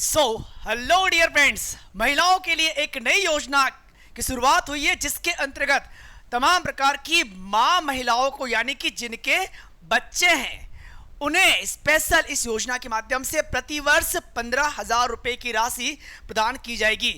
Hello dear friends, महिलाओं के लिए एक नई योजना की शुरुआत हुई है जिसके अंतर्गत तमाम प्रकार की मां महिलाओं को यानी कि जिनके बच्चे हैं उन्हें स्पेशल इस योजना के माध्यम से प्रतिवर्ष 15,000 रुपए की राशि प्रदान की जाएगी।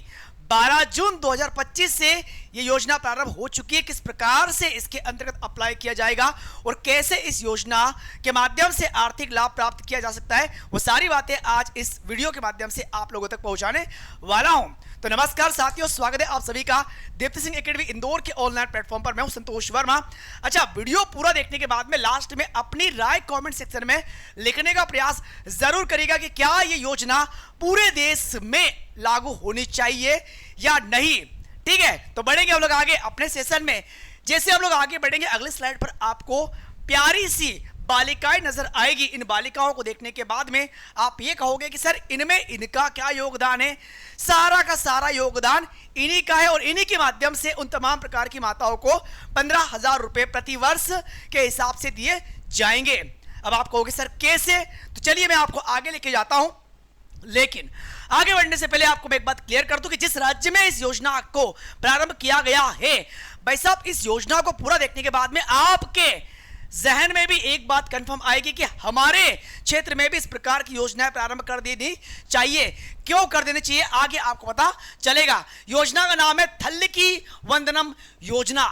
12 जून 2025 से ये योजना प्रारंभ हो चुकी है। किस प्रकार से इसके अंतर्गत अप्लाई किया जाएगा और कैसे इस योजना के माध्यम से आर्थिक लाभ प्राप्त किया जा सकता है, वो सारी बातें आज इस वीडियो के माध्यम से आप लोगों तक पहुंचाने वाला हूं। तो नमस्कार साथियों, स्वागत है आप सभी का दीप्ति सिंह एकेडमी इंदौर के ऑनलाइन प्लेटफॉर्म पर। मैं हूं संतोष वर्मा। अच्छा, वीडियो पूरा देखने के बाद में लास्ट में अपनी राय कमेंट सेक्शन में लिखने का प्रयास जरूर करिएगा कि क्या ये योजना पूरे देश में लागू होनी चाहिए या नहीं। ठीक है, तो बढ़ेंगे हम लोग आगे अपने सेशन में। जैसे हम लोग आगे बढ़ेंगे, अगले स्लाइड पर आपको प्यारी सी बालिकाएं नजर आएगी। इन बालिकाओं को देखने के बाद में आप ये कहोगे कि सर इनमें इनका क्या योगदान है। सारा का सारा योगदान इन्हीं का है और इन्हीं के माध्यम से उन तमाम प्रकार की माताओं को 15,000 रुपए प्रति वर्ष के हिसाब से दिए जाएंगे। अब आप कहोगे सर कैसे, तो चलिए मैं आपको आगे लेके जाता हूं। लेकिन आगे बढ़ने से पहले आपको मैं एक बात क्लियर कर दूं कि जिस राज्य में इस योजना को प्रारंभ किया गया है, भाई साहब इस योजना को पूरा देखने के बाद में आपके जहन में भी एक बात कंफर्म आएगी कि हमारे क्षेत्र में भी इस प्रकार की योजनाएं प्रारंभ कर देनी चाहिए। क्यों कर देनी चाहिए आगे आपको पता चलेगा। योजना का नाम है थल्लकी वंदनम योजना।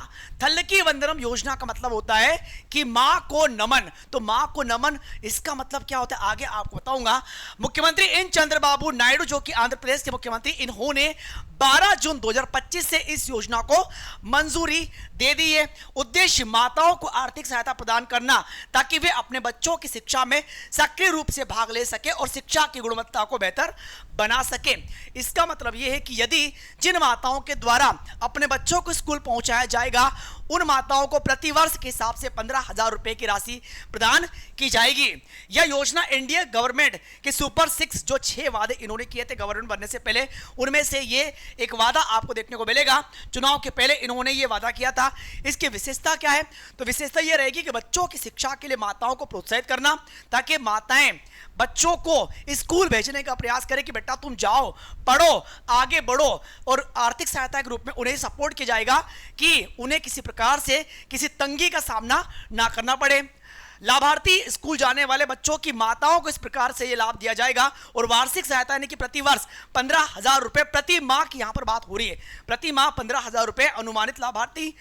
थल्लकी वंदनम योजना का मतलब होता है कि मां को नमन। तो मां को नमन इसका मतलब क्या होता है आगे आपको बताऊंगा। मुख्यमंत्री एन चंद्रबाबू नायडू जो कि आंध्र प्रदेश के मुख्यमंत्री, इन्होंने 12 जून 2025 से इस योजना को मंजूरी दे दी है। उद्देश्य माताओं को आर्थिक सहायता प्रदान करना ताकि वे अपने बच्चों की शिक्षा में सक्रिय रूप से भाग ले सके और शिक्षा की गुणवत्ता को बेहतर बना सके। इसका मतलब यह है कि यदि जिन माताओं के द्वारा अपने बच्चों को स्कूल पहुंचाया जाएगा उन माताओं को प्रतिवर्ष के हिसाब से 15,000 रुपए की राशि प्रदान की जाएगी। यह योजना एनडीए गवर्नमेंट के सुपर 6 जो 6 वादे इन्होंने किए थे गवर्नमेंट बनने से पहले, उनमें से ये एक वादा आपको देखने को मिलेगा। चुनाव के पहले इन्होंने ये वादा किया था। इसकी विशेषता क्या है, तो विशेषता यह रहेगी कि बच्चों की शिक्षा के लिए माताओं को प्रोत्साहित करना ताकि माताएं बच्चों को स्कूल भेजने का प्रयास करें कि बेटा तुम जाओ, पढ़ो, आगे बढ़ो, और आर्थिक सहायता के रूप में उन्हें सपोर्ट किया जाएगा कि उन्हें किसी प्रकार से किसी तंगी का सामना ना करना पड़े। लाभार्थी स्कूल जाने वाले बच्चों की माताओं को इस प्रकार से यह लाभ दिया जाएगा और वार्षिक सहायता यानी कि प्रतिवर्ष 15,000 रुपए प्रति माह की यहां पर बात हो रही है। प्रति माह 15,000 रुपए। अनुमानित लाभार्थी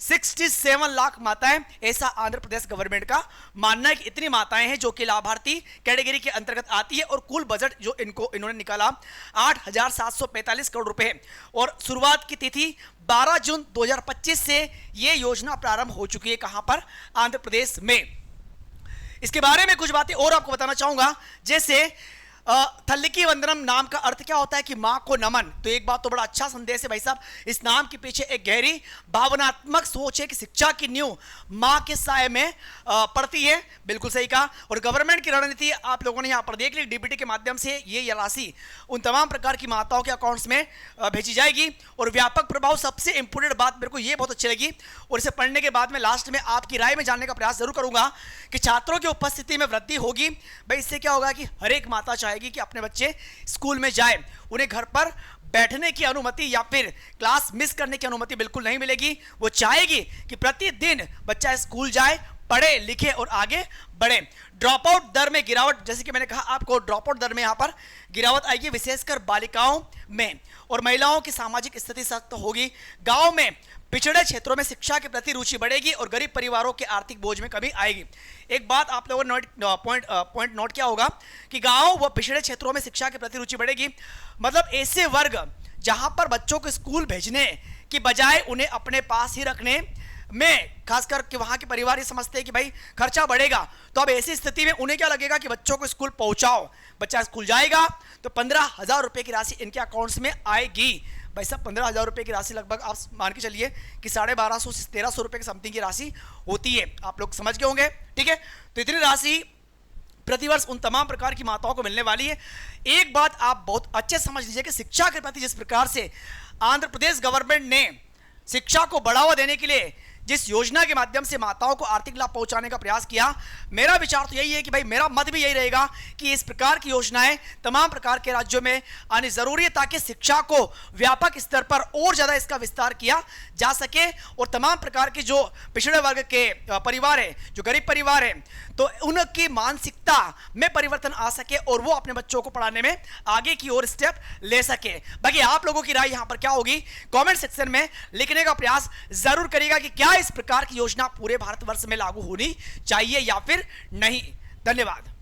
67 लाख माताएं, ऐसा आंध्र प्रदेश गवर्नमेंट का मानना है कि इतनी माताएं हैं जो कि लाभार्थी कैटेगरी के अंतर्गत आती है। और कुल बजट जो इन्होंने निकाला 8,745 करोड़ रुपए है। और शुरुआत की तिथि 12 जून 2025 से यह योजना प्रारंभ हो चुकी है। कहां पर, आंध्र प्रदेश में। इसके बारे में कुछ बातें और आपको बताना चाहूंगा। जैसे थल्लकी वंदनम नाम का अर्थ क्या होता है कि मां को नमन। तो एक बात तो बड़ा अच्छा संदेश है भाई साहब, इस नाम के पीछे एक गहरी भावनात्मक सोच है कि शिक्षा की नींव मां के साए में पड़ती है। बिल्कुल सही कहा। और गवर्नमेंट की रणनीति आप लोगों ने यहां पर देख ली। डीबीटी के माध्यम से ये राशि उन तमाम प्रकार की माताओं के अकाउंट्स में भेजी जाएगी। और व्यापक प्रभाव, सबसे इंपोर्टेंट बात मेरे को ये बहुत अच्छी लगी और इसे पढ़ने के बाद में लास्ट में आपकी राय में जानने का प्रयास जरूर करूंगा कि छात्रों की उपस्थिति में वृद्धि होगी। भाई इससे क्या होगा कि हर एक माता चाहेगी कि अपने बच्चे स्कूल में जाए, उन्हें घर पर बैठने की अनुमति या फिर क्लास मिस करने की अनुमति बिल्कुल नहीं मिलेगी। वो चाहेगी कि प्रतिदिन बच्चा स्कूल जाए, पढ़े लिखे और आगे बढ़े। ड्रॉप आउट दर में गिरावट, जैसे कि मैंने कहा आपको, ड्रॉप आउट दर में यहां पर गिरावट आएगी विशेषकर बालिकाओं में। और महिलाओं की सामाजिक स्थिति सख्त होगी। गांव में पिछड़े क्षेत्रों में शिक्षा के प्रति रुचि बढ़ेगी और गरीब परिवारों के आर्थिक बोझ में कमी आएगी। एक बात आप लोगों ने पॉइंट नोट किया होगा कि गांव व पिछड़े क्षेत्रों में शिक्षा के प्रति रुचि बढ़ेगी। मतलब ऐसे वर्ग जहां पर बच्चों को स्कूल भेजने की बजाय उन्हें अपने पास ही रखने में, खासकर कि वहां के परिवार ये समझते हैं कि भाई खर्चा बढ़ेगा, तो अब ऐसी स्थिति में उन्हें क्या लगेगा कि बच्चों को स्कूल पहुंचाओ, बच्चा स्कूल जाएगा तो 15,000 रुपए की राशि इनके अकाउंट्स में आएगी। भाई साहब 15,000 रुपए की राशि लगभग आप मान के चलिए कि 1250 से 1300 रुपए की समथिंग की राशि होती है। आप लोग समझ गए होंगे। ठीक है, तो इतनी राशि प्रतिवर्ष उन तमाम प्रकार की माताओं को मिलने वाली है। एक बात आप बहुत अच्छे समझ लीजिए कि शिक्षा के प्रति जिस प्रकार से आंध्र प्रदेश गवर्नमेंट ने शिक्षा को बढ़ावा देने के लिए जिस योजना के माध्यम से माताओं को आर्थिक लाभ पहुंचाने का प्रयास किया, मेरा विचार तो यही है कि भाई मेरा मत भी यही रहेगा कि इस प्रकार की योजनाएं तमाम प्रकार के राज्यों में आनी जरूरी है, ताकि शिक्षा को व्यापक स्तर पर और ज्यादा इसका विस्तार किया जा सके और तमाम प्रकार के जो पिछड़े वर्ग के परिवार है, जो गरीब परिवार है, तो उनकी मानसिकता में परिवर्तन आ सके और वो अपने बच्चों को पढ़ाने में आगे की ओर स्टेप ले सके। बाकी आप लोगों की राय यहां पर क्या होगी, कमेंट सेक्शन में लिखने का प्रयास जरूर करिएगा कि क्या इस प्रकार की योजना पूरे भारतवर्ष में लागू होनी चाहिए या फिर नहीं। धन्यवाद।